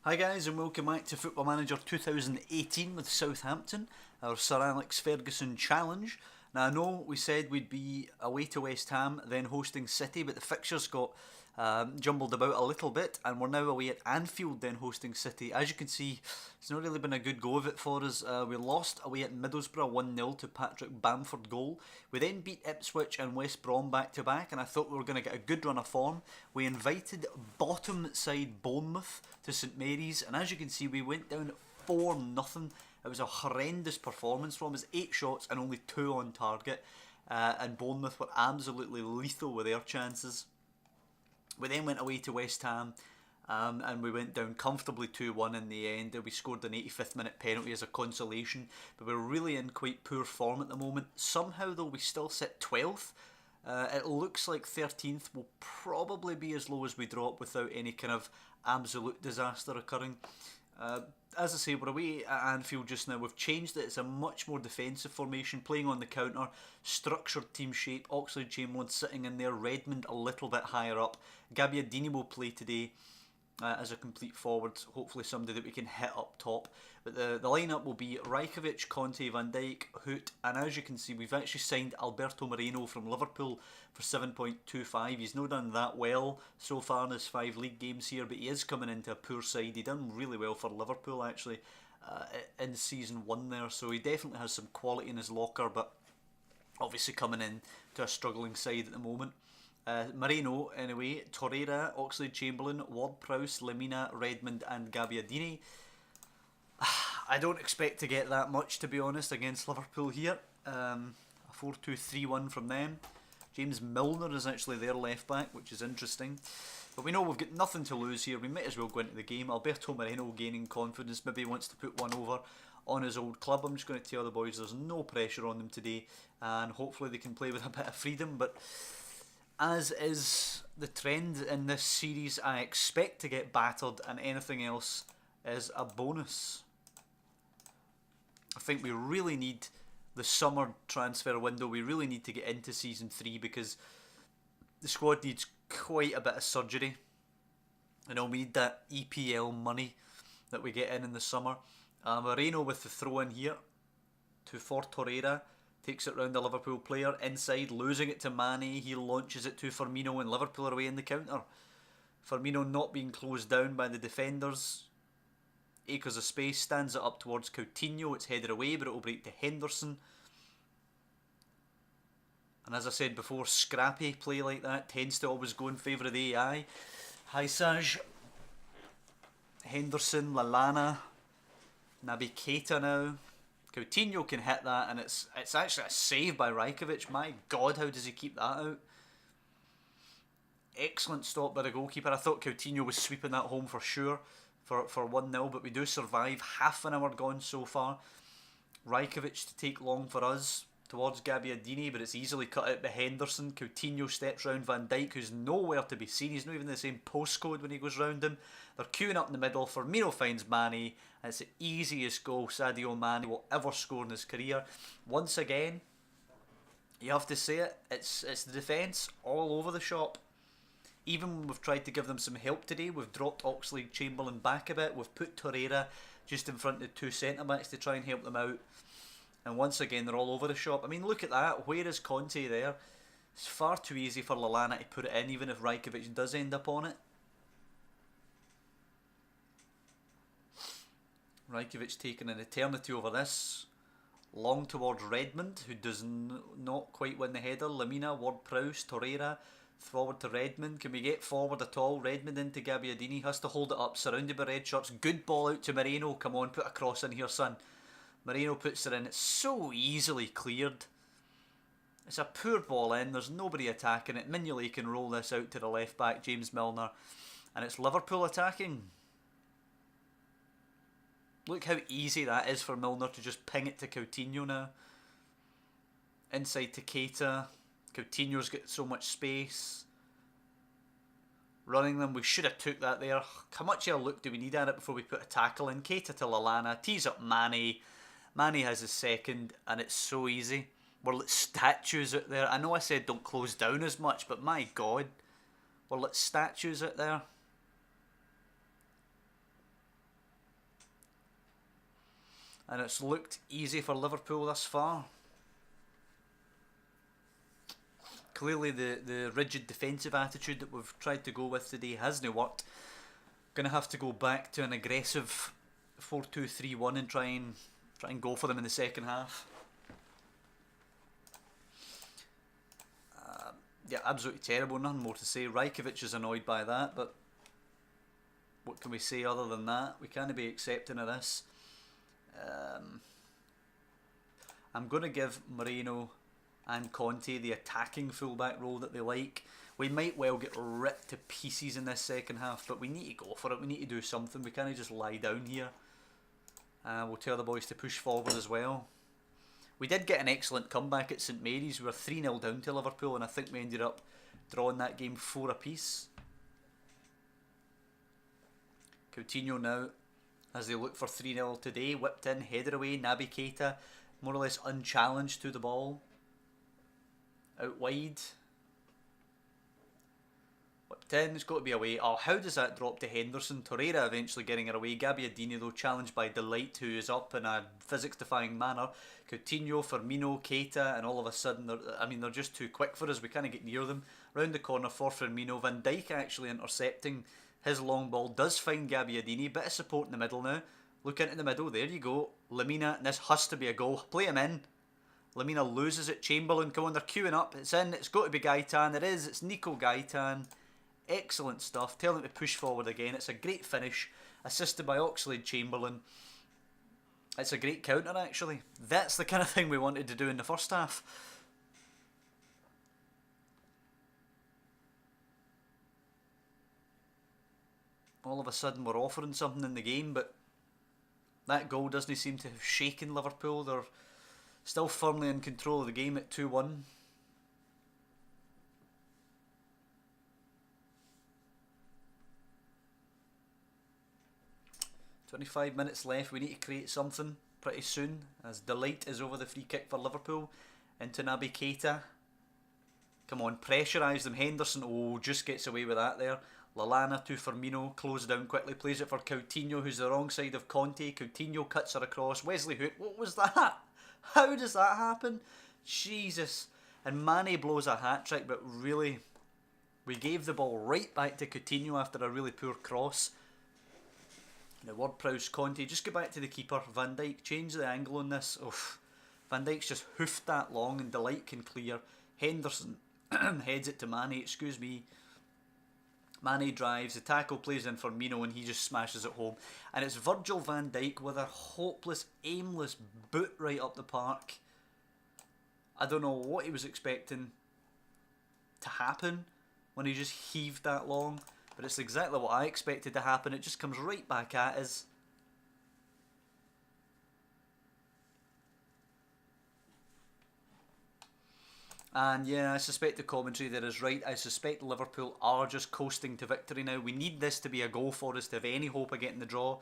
Hi guys and welcome back to Football Manager 2018 with Southampton, our Sir Alex Ferguson challenge. Now I know we said we'd be away to West Ham, then hosting City, but the fixtures got jumbled about a little bit and we're now away at Anfield, then hosting City. As you can see, it's not really been a good go of it for us. We lost away at Middlesbrough 1-0 to Patrick Bamford goal. We then beat Ipswich and West Brom back to back, and I thought we were going to get a good run of form. We invited bottom side Bournemouth to St Mary's, and as you can see we went down 4-0. It was a horrendous performance from us, 8 shots and only 2 on target, and Bournemouth were absolutely lethal with their chances. We then went away to West Ham, and we went down comfortably 2-1 in the end. We scored an 85th minute penalty as a consolation, but we're really in quite poor form at the moment. Somehow though we still sit 12th. It looks like 13th will probably be as low as we drop without any kind of absolute disaster occurring. As I say, we're away at Anfield just now. We've changed it. It's a much more defensive formation, playing on the counter, structured team shape. Oxlade-Chamberlain sitting in there, Redmond a little bit higher up. Gabbiadini will play today as a complete forward, hopefully somebody that we can hit up top. But the lineup will be Rajkovic, Conte, Van Dijk, Hoot, and as you can see we've actually signed Alberto Moreno from Liverpool for 7.25. He's not done that well so far in his 5 league games here, but he is coming into a poor side. He done really well for Liverpool actually in season 1 there, so he definitely has some quality in his locker, but obviously coming in to a struggling side at the moment. Moreno anyway, Torreira, Oxlade-Chamberlain, Ward-Prowse, Lemina, Redmond and Gabbiadini. I don't expect to get that much, to be honest, against Liverpool here. A 4-2-3-1 from them. James Milner is actually their left back, which is interesting. But we know we've got nothing to lose here. We might as well go into the game. Alberto Moreno gaining confidence. Maybe he wants to put one over on his old club. I'm just going to tell the boys there's no pressure on them today, and hopefully they can play with a bit of freedom. But as is the trend in this series, I expect to get battered, and anything else is a bonus. I think we really need the summer transfer window. We really need to get into season 3 because the squad needs quite a bit of surgery. You know, we need that EPL money that we get in the summer. Moreno with the throw in here for Torreira. Takes it round the Liverpool player, inside, losing it to Mane. He launches it to Firmino and Liverpool are away in the counter. Firmino not being closed down by the defenders. Acres of space, stands it up towards Coutinho. It's headed away, but it will break to Henderson. And as I said before, scrappy play like that tends to always go in favour of the AI. Haisaj, Henderson, Lallana, Naby Keita now. Coutinho can hit that, and it's actually a save by Rajkovic. My God, how does he keep that out? Excellent stop by the goalkeeper. I thought Coutinho was sweeping that home for sure for 1-0, but we do survive. Half an hour gone so far. Rajkovic to take long for us towards Gabbiadini, but it's easily cut out by Henderson. Coutinho steps round Van Dijk, who's nowhere to be seen. He's not even the same postcode when he goes round him. They're queuing up in the middle. Firmino finds Mane, and it's the easiest goal Sadio Mane will ever score in his career. Once again, you have to say it, it's the defence all over the shop. Even when we've tried to give them some help today, we've dropped Oxlade-Chamberlain back a bit. We've put Torreira just in front of 2 centre-backs to try and help them out. And once again, they're all over the shop. I mean, look at that. Where is Conte there? It's far too easy for Lallana to put it in, even if Rajkovic does end up on it. Rajkovic taking an eternity over this. Long towards Redmond, who does not quite win the header. Lemina, Ward-Prowse, Torreira. Forward to Redmond. Can we get forward at all? Redmond into Gabbiadini. Has to hold it up. Surrounded by red shirts. Good ball out to Moreno. Come on, put a cross in here, son. Moreno puts it in. It's so easily cleared. It's a poor ball in. There's nobody attacking it. Mignolet can roll this out to the left back, James Milner. And it's Liverpool attacking. Look how easy that is for Milner to just ping it to Coutinho now. Inside to Keita. Coutinho's got so much space. Running them, we should have took that there. How much of a look do we need at it before we put a tackle in? Keita to Lallana, tees up Mane. Mane has his second, and it's so easy. We're like statues out there. I know I said don't close down as much, but my God. We're like statues out there. And it's looked easy for Liverpool thus far. Clearly the rigid defensive attitude that we've tried to go with today hasn't worked. Going to have to go back to an aggressive 4-2-3-1 and try and go for them in the second half. Yeah, absolutely terrible. Nothing more to say. Rajkovic is annoyed by that, but what can we say other than that? We can't be accepting of this. I'm going to give Moreno and Conte the attacking fullback role that they like. We might well get ripped to pieces in this second half, but we need to go for it. We need to do something. We can't just lie down here. We'll tell the boys to push forward as well. We did get an excellent comeback at St Mary's. We were 3-0 down to Liverpool, and I think we ended up drawing that game 4 apiece. Coutinho now, as they look for 3-0 today, whipped in, headed away. Naby Keita, more or less unchallenged to the ball. Out wide. Whipped in, it's got to be away. Oh, how does that drop to Henderson? Torreira eventually getting her away. Gabbiadini though challenged by Delight, who is up in a physics-defying manner. Coutinho, Firmino, Keita, and all of a sudden, they're just too quick for us. We can't get near them. Round the corner for Firmino. Van Dijk actually intercepting his long ball. Does find Gabbiadini. Bit of support in the middle now. Look into the middle. There you go. Lamina, and this has to be a goal. Play him in. Lamina loses it. Chamberlain, come on, they're queuing up. It's in. It's got to be Gaitan. It is. It's Nico Gaitan. Excellent stuff. Tell him to push forward again. It's a great finish. Assisted by Oxlade-Chamberlain. It's a great counter, actually. That's the kind of thing we wanted to do in the first half. All of a sudden we're offering something in the game, but that goal doesn't seem to have shaken Liverpool. They're still firmly in control of the game at 2-1. "25 minutes left. We need to create something pretty soon, as Delight is over the free kick for Liverpool into Naby Keita. Come on, pressurise them. Henderson, oh, just gets away with that there. Lallana to Firmino, closes down quickly, plays it for Coutinho, who's the wrong side of Conte. Coutinho cuts her across. Wesley Hoot, what was that? How does that happen? Jesus. And Mane blows a hat-trick, but really, we gave the ball right back to Coutinho after a really poor cross. Now, word-prowse Conte, just go back to the keeper. Van Dijk, change the angle on this. Oof. Van Dijk's just hoofed that long and Delight can clear. Henderson heads it to Mane, excuse me. Mane drives, the tackle plays in for Firmino and he just smashes it home. And it's Virgil van Dijk with a hopeless, aimless boot right up the park. I don't know what he was expecting to happen when he just heaved that long. But it's exactly what I expected to happen. It just comes right back at us. And yeah, I suspect the commentary there is right. I suspect Liverpool are just coasting to victory now. We need this to be a goal for us to have any hope of getting the draw.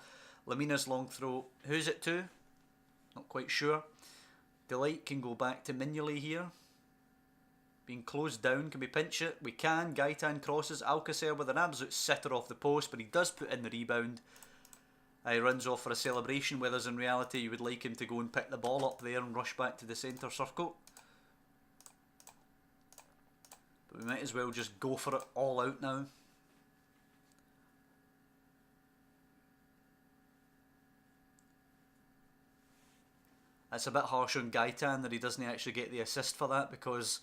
Lamina's long throw. Who's it to? Not quite sure. Delight can go back to Mignolet here. Being closed down. Can we pinch it? We can. Gaitan crosses. Alcacer with an absolute sitter off the post, but he does put in the rebound. He runs off for a celebration, whereas in reality you would like him to go and pick the ball up there and rush back to the centre circle. But we might as well just go for it all out now. It's a bit harsh on Gaitan that he doesn't actually get the assist for that, because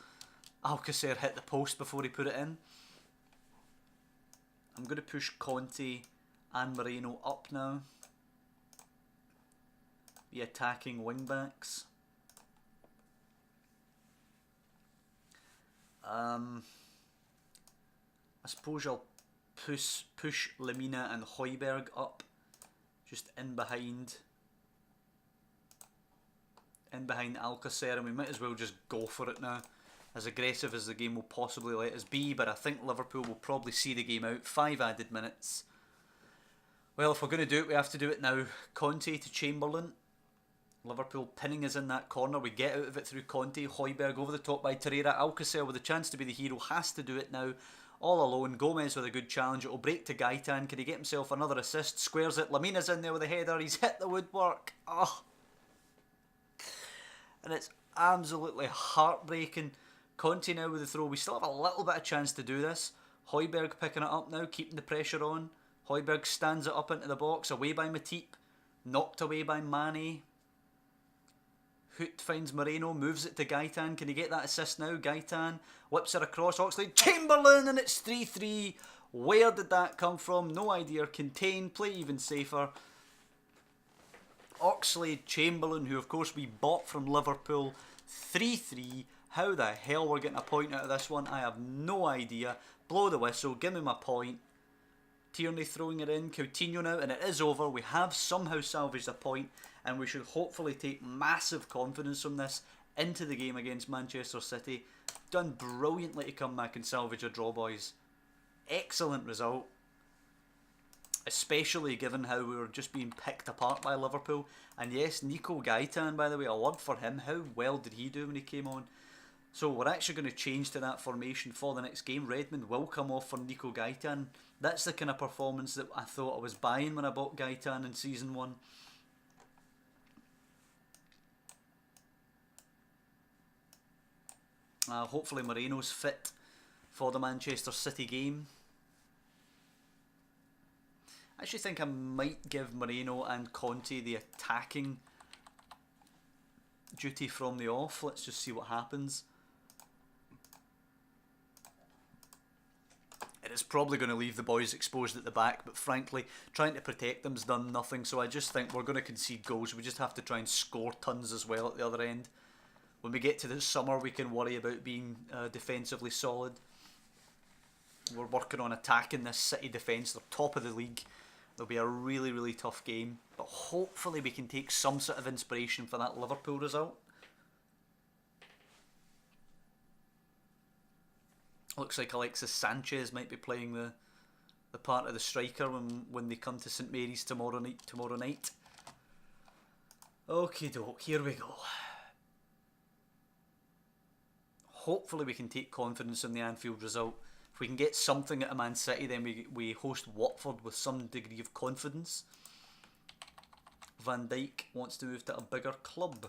Alcacer hit the post before he put it in. I'm going to push Conte and Moreno up now. The attacking wing backs. I suppose I'll push Lamina and Højbjerg up, just in behind Alcacer, and we might as well just go for it now, as aggressive as the game will possibly let us be. But I think Liverpool will probably see the game out. 5 added minutes. Well, if we're going to do it, we have to do it now. Conte to Chamberlain. Liverpool pinning us in that corner. We get out of it through Conte. Højbjerg over the top by Torreira. Alcacer with a chance to be the hero has to do it now. All alone. Gomez with a good challenge. It will break to Gaitan. Can he get himself another assist? Squares it. Lamina's in there with a header. He's hit the woodwork. Oh, and it's absolutely heartbreaking. Conte now with the throw. We still have a little bit of chance to do this. Højbjerg picking it up now, keeping the pressure on. Højbjerg stands it up into the box, away by Matip, knocked away by Mane. Hoot finds Moreno, moves it to Gaitan. Can he get that assist now? Gaitan whips it across Oxlade. Chamberlain, and it's 3-3. Where did that come from? No idea. Contain, play even safer. Oxlade, Chamberlain, who of course we bought from Liverpool. 3-3. How the hell we're getting a point out of this one, I have no idea. Blow the whistle, give me my point. Tierney throwing it in, Coutinho now, and it is over. We have somehow salvaged a point, and we should hopefully take massive confidence from this into the game against Manchester City. Done brilliantly to come back and salvage a draw, boys. Excellent result, especially given how we were just being picked apart by Liverpool. And yes, Nico Gaitan, by the way, a word for him. How well did he do when he came on? So we're actually going to change to that formation for the next game. Redmond will come off for Nico Gaitan. That's the kind of performance that I thought I was buying when I bought Gaitan in Season 1. Hopefully Moreno's fit for the Manchester City game. I actually think I might give Moreno and Conte the attacking duty from the off. Let's just see what happens. It is probably going to leave the boys exposed at the back, but frankly, trying to protect them's done nothing, so I just think we're going to concede goals. We just have to try and score tons as well at the other end. When we get to the summer, we can worry about being defensively solid. We're working on attacking this City defence. They're top of the league. It'll be a really, really tough game, but hopefully we can take some sort of inspiration for that Liverpool result. Looks like Alexis Sanchez might be playing the part of the striker when they come to St Mary's tomorrow night. Okie doke, here we go. Hopefully we can take confidence in the Anfield result. If we can get something at a Man City, then we host Watford with some degree of confidence. Van Dijk wants to move to a bigger club.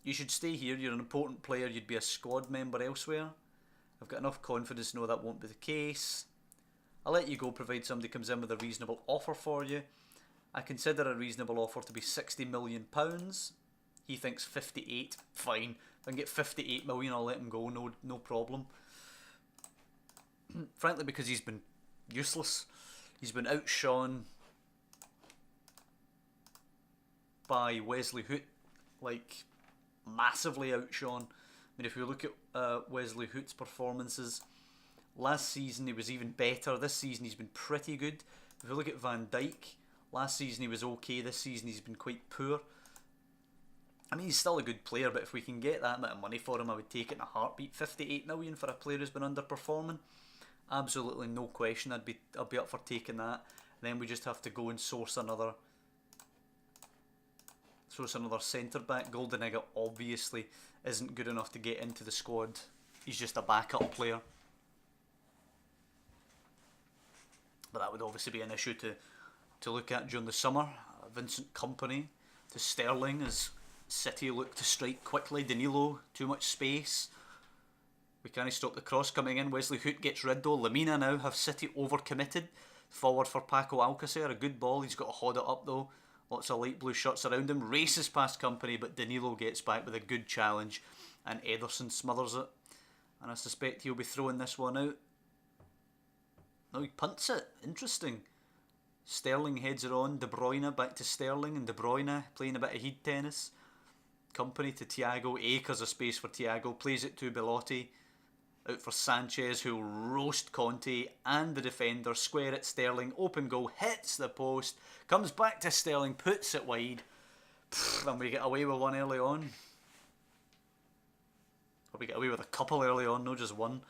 You should stay here, you're an important player, you'd be a squad member elsewhere. I've got enough confidence to know that won't be the case. I'll let you go provided somebody comes in with a reasonable offer for you. I consider a reasonable offer to be £60 million. He thinks 58, fine. If I can get 58 million, I'll let him go, no problem. Frankly, because he's been useless. He's been outshone by Wesley Hoot, like massively outshone. I mean, if we look at Wesley Hoot's performances, last season he was even better. This season he's been pretty good. If we look at Van Dijk, last season he was okay. This season he's been quite poor. I mean, he's still a good player, but if we can get that amount of money for him, I would take it in a heartbeat. 58 million for a player who's been underperforming, absolutely no question. I'd be up for taking that. And then we just have to go and source another centre back. Goldenegger obviously isn't good enough to get into the squad. He's just a backup player. But that would obviously be an issue to look at during the summer. Vincent Kompany to Sterling as City look to strike quickly. Danilo, too much space. We can't stop the cross coming in. Wesley Hoot gets rid though. Lamina now have City overcommitted. Forward for Paco Alcacer. A good ball. He's got to hold it up though. Lots of light blue shirts around him. Races past Kompany, but Danilo gets back with a good challenge. And Ederson smothers it. And I suspect he'll be throwing this one out. No, he punts it. Interesting. Sterling heads it on. De Bruyne back to Sterling. And De Bruyne playing a bit of heat tennis. Kompany to Thiago. Acres of space for Thiago. Plays it to Belotti. Out for Sanchez, who'll roast Conte and the defender. Square at Sterling. Open goal. Hits the post. Comes back to Sterling. Puts it wide. And we get away with one early on. Or we get away with a couple early on, not just one.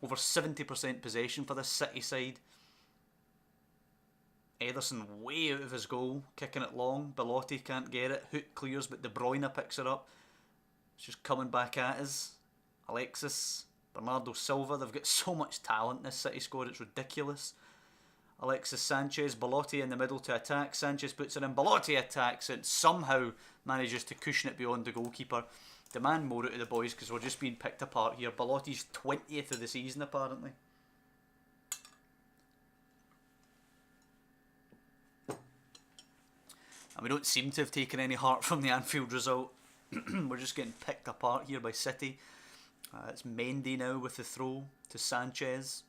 Over 70% possession for this City side. Ederson way out of his goal, kicking it long. Belotti can't get it. Hoot clears, but De Bruyne picks it up. It's just coming back at us. Alexis, Bernardo Silva. They've got so much talent in this City squad, it's ridiculous. Alexis Sanchez, Belotti in the middle to attack. Sanchez puts it in, Belotti attacks it, somehow manages to cushion it beyond the goalkeeper. Demand more out of the boys because we're just being picked apart here. Belotti's 20th of the season apparently. And we don't seem to have taken any heart from the Anfield result. We're just getting picked apart here by City. It's Mendy now with the throw to Sanchez.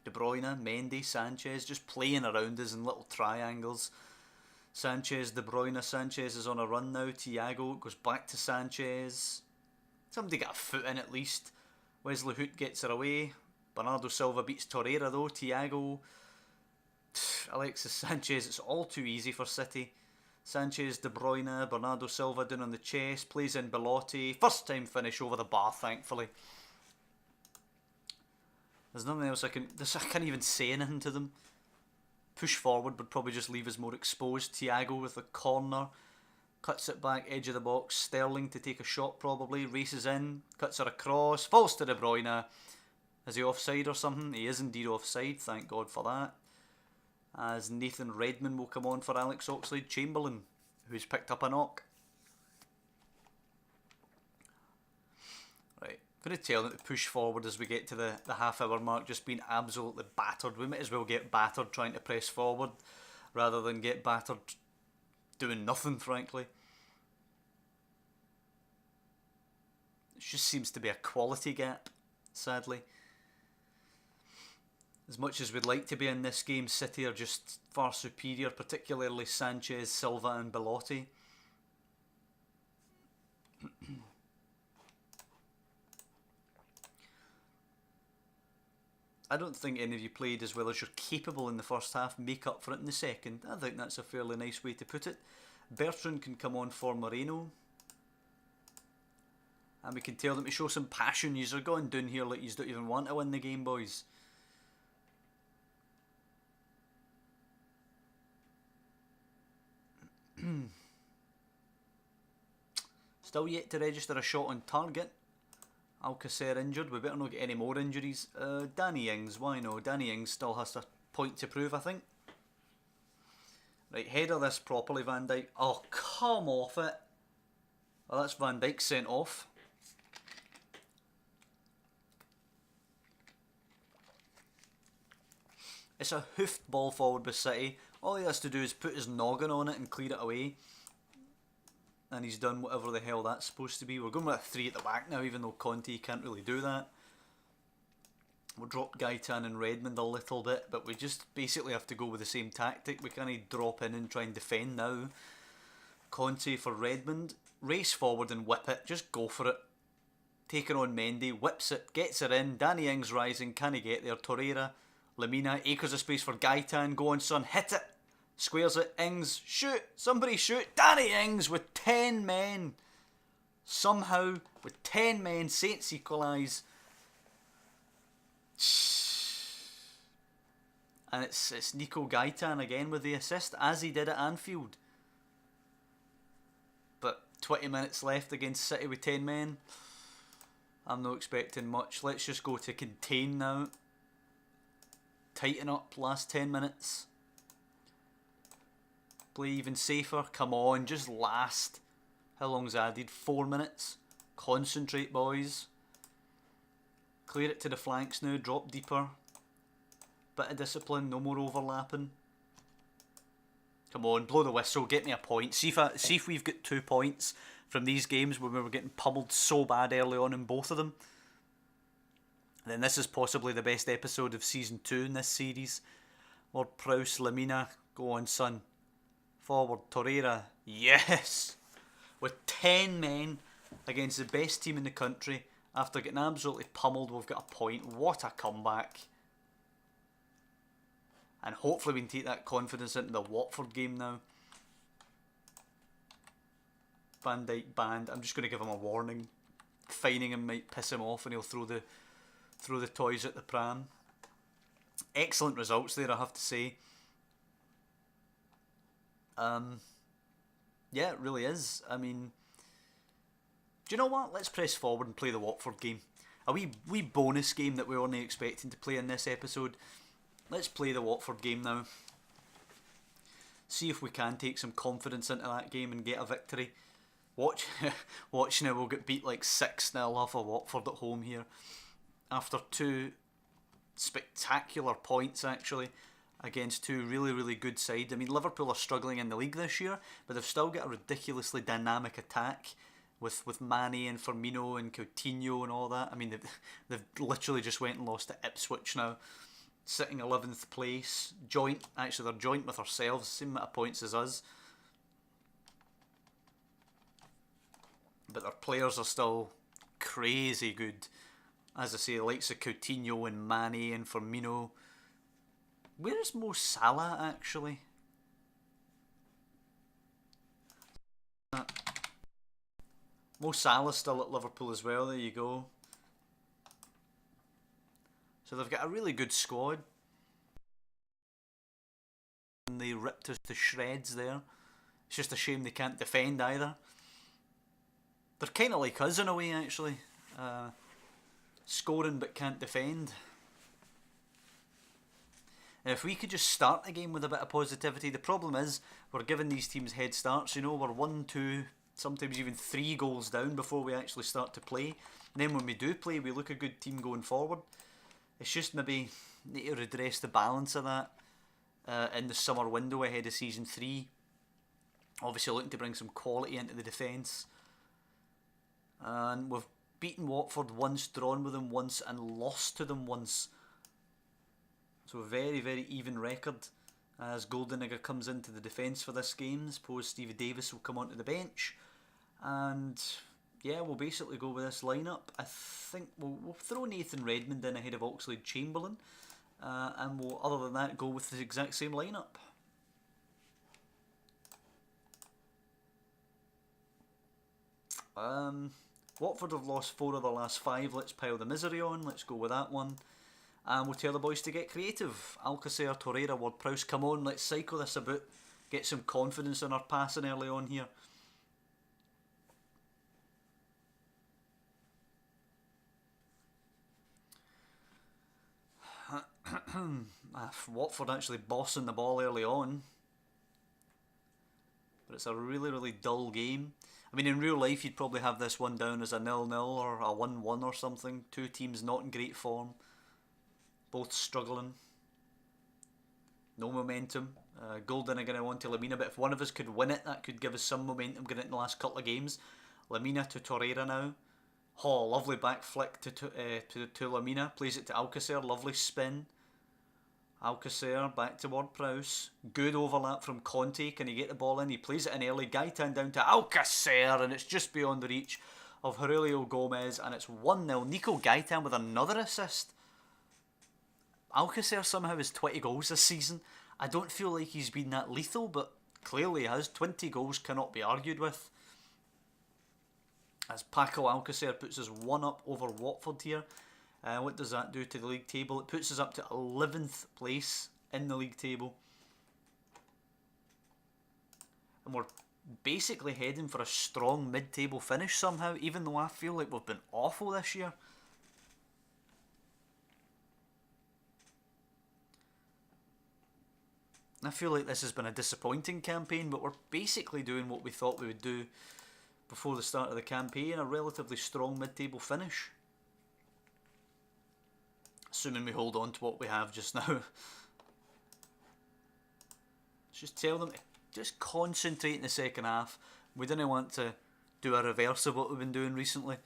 De Bruyne, Mendy, Sanchez just playing around us in little triangles. Sanchez, De Bruyne, Sanchez is on a run now. Thiago goes back to Sanchez. Somebody got a foot in at least. Wesley Hoot gets her away. Bernardo Silva beats Torreira though. Thiago, Alexis Sanchez, it's all too easy for City. Sanchez, De Bruyne, Bernardo Silva down on the chest, plays in Belotti. First time finish over the bar, thankfully. There's nothing else I can't even say anything to them. Push forward would probably just leave us more exposed. Thiago with the corner. Cuts it back, edge of the box. Sterling to take a shot probably. Races in, cuts her across. Falls to De Bruyne. Is he offside or something? He is indeed offside, thank God for that. As Nathan Redmond will come on for Alex Oxlade-Chamberlain, who's picked up a knock. Right, I'm going to tell them to push forward as we get to the half-hour mark, just being absolutely battered. We might as well get battered trying to press forward, rather than get battered doing nothing, frankly. It just seems to be a quality gap, sadly. As much as we'd like to be in this game, City are just far superior, particularly Sanchez, Silva and Belotti. I don't think any of you played as well as you're capable in the first half. Make up for it in the second. I think that's a fairly nice way to put it. Bertrand can come on for Moreno. And we can tell them to show some passion. You're going down here like you don't even want to win the game, boys. Still yet to register a shot on target. Alcacer injured. We better not get any more injuries. Danny Ings, why no? Danny Ings still has a point to prove, I think. Right, header this properly, Van Dijk. Oh, come off it. Well, that's Van Dijk sent off. It's a hoofed ball forward by City. All he has to do is put his noggin on it and clear it away. And he's done whatever the hell that's supposed to be. We're going with a 3 at the back now, even though Conte can't really do that. We'll drop Gaetan and Redmond a little bit, but we just basically have to go with the same tactic. We can't drop in and try and defend now. Conte for Redmond. Race forward and whip it. Just go for it. Taking on Mendy. Whips it. Gets it in. Danny Ings rising. Can he get there? Torreira. Lamina. Acres of space for Gaetan. Go on, son. Hit it. Squares it. Ings. Shoot. Somebody shoot. Danny Ings with 10 men. Somehow, with 10 men, Saints equalise. And it's Nico Gaetan again with the assist, as he did at Anfield. But 20 minutes left against City with 10 men. I'm not expecting much. Let's just go to contain now. Tighten up last 10 minutes. Play even safer. Come on, just last. How long's added? 4 minutes. Concentrate, boys. Clear it to the flanks now. Drop deeper. Bit of discipline. No more overlapping. Come on, blow the whistle. Get me a point. See if we've got 2 points from these games when we were getting pummeled so bad early on in both of them. And then this is possibly the best episode of Season 2 in this series. Lord Prowse, Lamina. Go on, son. Forward, Torreira. Yes! With 10 men against the best team in the country. After getting absolutely pummeled, we've got a point. What a comeback. And hopefully we can take that confidence into the Watford game now. Van Dijk banned. I'm just going to give him a warning. Fining him might piss him off and he'll throw the toys at the pram. Excellent results there, I have to say. Yeah, it really is. I mean, do you know what? Let's press forward and play the Watford game. A wee bonus game that we weren't expecting to play in this episode. let's play the Watford game now. See if we can take some confidence into that game and get a victory. Watch now, we'll get beat like 6-0 off of Watford at home here. After 2 spectacular points, actually, against 2 really, really good sides. I mean, Liverpool are struggling in the league this year, but they've still got a ridiculously dynamic attack with Mane and Firmino and Coutinho and all that. I mean, they've literally just went and lost to Ipswich now, sitting 11th place. Actually, they're joint with ourselves, same amount of points as us. But their players are still crazy good. As I say, the likes of Coutinho and Mane and Firmino. Where is Mo Salah, actually? Mo Salah's still at Liverpool as well, there you go. So they've got a really good squad. And they ripped us to shreds there. It's just a shame they can't defend either. They're kind of like us in a way, actually. Scoring but can't defend. And if we could just start the game with a bit of positivity. The problem is, we're giving these teams head starts. You know, we're 1, 2, sometimes even 3 goals down before we actually start to play. And then when we do play, we look a good team going forward. It's just maybe need to redress the balance of that in the summer window ahead of season 3. Obviously looking to bring some quality into the defence. And we've beaten Watford once, drawn with them once, and lost to them once. So a very, very even record as Goldenegger comes into the defence for this game. I suppose Stevie Davis will come onto the bench. And yeah, we'll basically go with this lineup. I think we'll throw Nathan Redmond in ahead of Oxlade-Chamberlain. And we'll, other than that, go with the exact same lineup. Watford have lost 4 of their last 5. Let's pile the misery on. Let's go with that one. And we'll tell the boys to get creative. Alcacer, Torreira, Ward-Prowse, come on. Let's cycle this about. Get some confidence in our passing early on here. Watford actually bossing the ball early on. But it's a really, really dull game. I mean, in real life, you'd probably have this one down as a 0-0 or a 1-1 or something. 2 teams not in great form. Both struggling. No momentum. Goldenegger now on to Lamina, but if one of us could win it, that could give us some momentum going into the last couple of games. Lamina to Torreira now. Oh, lovely back flick to Lamina. Plays it to Alcacer. Lovely spin. Alcacer back to Ward-Prowse. Good overlap from Conte. Can he get the ball in? He plays it in early. Gaitan down to Alcacer, and it's just beyond the reach of Aurelio Gomez, and it's 1-0. Nico Gaitan with another assist. Alcacer somehow has 20 goals this season. I don't feel like he's been that lethal, but clearly he has. 20 goals cannot be argued with. As Paco Alcacer puts us 1 up over Watford here. What does that do to the league table? It puts us up to 11th place in the league table. And we're basically heading for a strong mid-table finish somehow, even though I feel like we've been awful this year. I feel like this has been a disappointing campaign, but we're basically doing what we thought we would do before the start of the campaign, a relatively strong mid-table finish. Assuming we hold on to what we have just now. Let's just tell them to just concentrate in the second half. We didn't want to do a reverse of what we've been doing recently.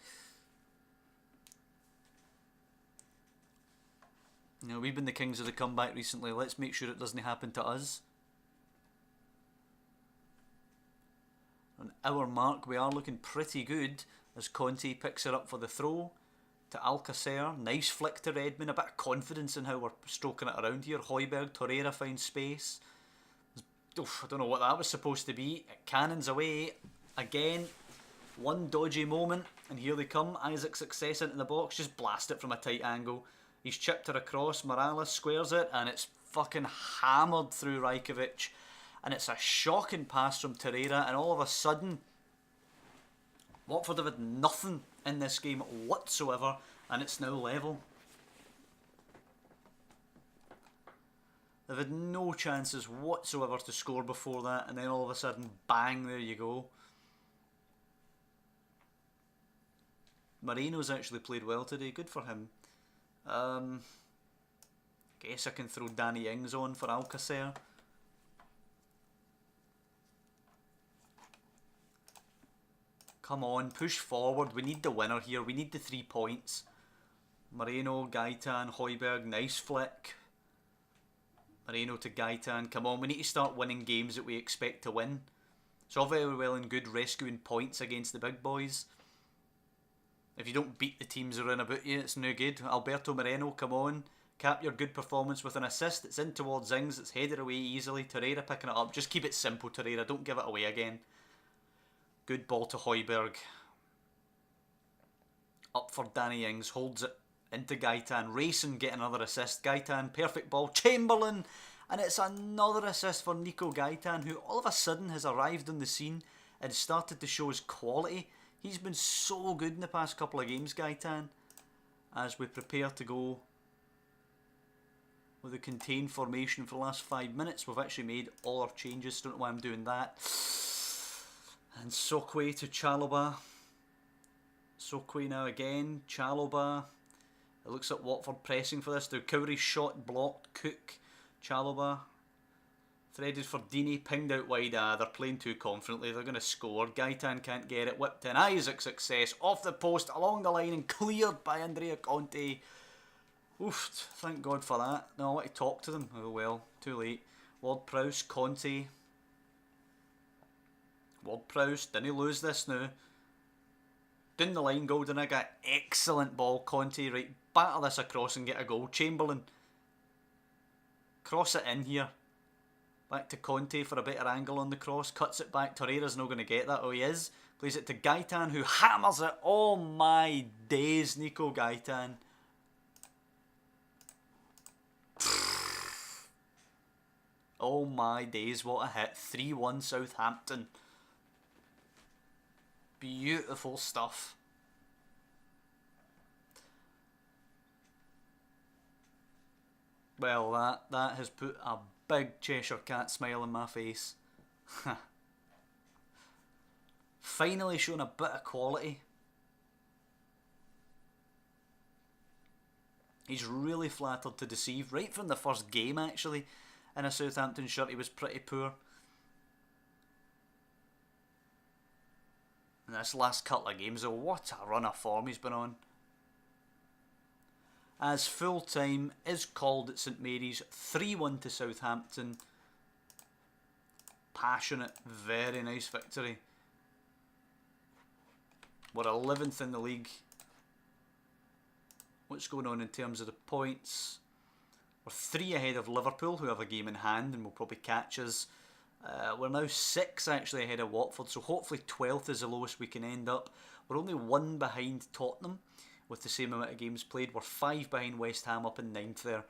You know, we've been the kings of the comeback recently. Let's make sure it doesn't happen to us. On our mark, we are looking pretty good as Conte picks it up for the throw to Alcacer. Nice flick to Redmond. A bit of confidence in how we're stroking it around here. Højbjerg, Torreira finds space. Oof, I don't know what that was supposed to be. It cannons away. Again, one dodgy moment, and here they come. Isaac's success into the box. Just blast it from a tight angle. He's chipped it across. Morales squares it, and it's fucking hammered through Rajkovic. And it's a shocking pass from Torreira, and all of a sudden, Watford have had nothing in this game whatsoever, and it's now level. They've had no chances whatsoever to score before that, and then all of a sudden, bang, there you go. Moreno's actually played well today, good for him. Guess I can throw Danny Ings on for Alcacer. Come on, push forward. We need the winner here. We need the 3 points. Moreno, Gaitan, Højbjerg, nice flick. Moreno to Gaitan. Come on, we need to start winning games that we expect to win. It's all very well and good rescuing points against the big boys. If you don't beat the teams around about you, it's no good. Alberto Moreno, come on. Cap your good performance with an assist. It's in towards Ings. It's headed away easily. Torreira picking it up. Just keep it simple, Torreira. Don't give it away again. Good ball to Højbjerg. Up for Danny Ings. Holds it into Gaitan. Racing, get another assist. Gaitan, perfect ball. Chamberlain. And it's another assist for Nico Gaitan, who all of a sudden has arrived on the scene and started to show his quality. He's been so good in the past couple of games, Gaitan. As we prepare to go with a contained formation for the last 5 minutes. We've actually made all our changes. Don't know why I'm doing that. And Sokwe to Chalobah. Sokwe now again. Chalobah. It looks like Watford pressing for this. The Cowrie shot blocked. Cook. Chalobah. Threaded for Dini. Pinged out wide. They're playing too confidently. They're going to score. Gaitan can't get it. Whipped in. Isaac success. Off the post. Along the line. And cleared by Andrea Conte. Oof. Thank God for that. No, I want to talk to them. Oh well. Too late. Ward-Prowse. Conte. Ward-Prowse, didn't lose this now. Down the line, Goldenegger, excellent ball. Conte, right, batter this across and get a goal. Chamberlain, cross it in here. Back to Conte for a better angle on the cross. Cuts it back. Torreira's not going to get that. Oh, he is. Plays it to Gaitan, who hammers it. Oh my days, Nico Gaitan. Oh my days, what a hit. 3-1 Southampton. Beautiful stuff. Well, that has put a big Cheshire Cat smile on my face. Finally showing a bit of quality. He's really flattered to deceive. Right from the first game, actually, in a Southampton shirt, he was pretty poor. And this last couple of games, though, what a run of form he's been on. As full time is called at St Mary's, 3-1 to Southampton. Passionate, very nice victory. We're 11th in the league. What's going on in terms of the points? We're 3 ahead of Liverpool, who have a game in hand and will probably catch us. We're now 6 actually ahead of Watford, so hopefully 12th is the lowest we can end up. We're only 1 behind Tottenham with the same amount of games played. We're 5 behind West Ham, up in 9th there.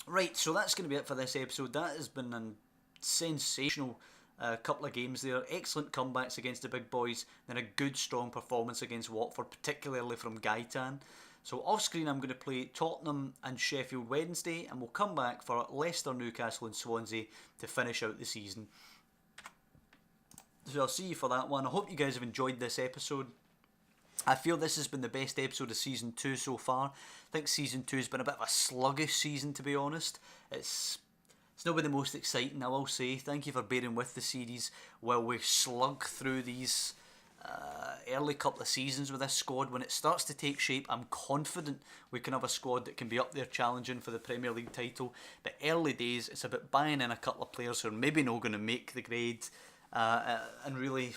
Right, so that's going to be it for this episode. That has been a sensational couple of games there. Excellent comebacks against the big boys, then a good strong performance against Watford, particularly from Gaitan. So off screen I'm going to play Tottenham and Sheffield Wednesday, and we'll come back for Leicester, Newcastle and Swansea to finish out the season. So I'll see you for that one. I hope you guys have enjoyed this episode. I feel this has been the best episode of Season 2 so far. I think Season 2 has been a bit of a sluggish season, to be honest. It's not been the most exciting, I will say. Thank you for bearing with the series while we slug through these early couple of seasons with this squad. When it starts to take shape, I'm confident we can have a squad that can be up there challenging for the Premier League title. But early days, it's about buying in a couple of players who are maybe not going to make the grade, and really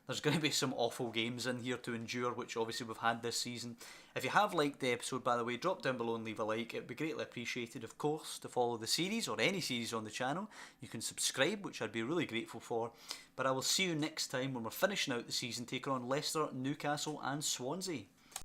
there's going to be some awful games in here to endure, which obviously we've had this season. If you have liked the episode, by the way, drop down below and leave a like. It would be greatly appreciated, of course, to follow the series or any series on the channel. You can subscribe, which I'd be really grateful for. But I will see you next time when we're finishing out the season, taking on Leicester, Newcastle and Swansea.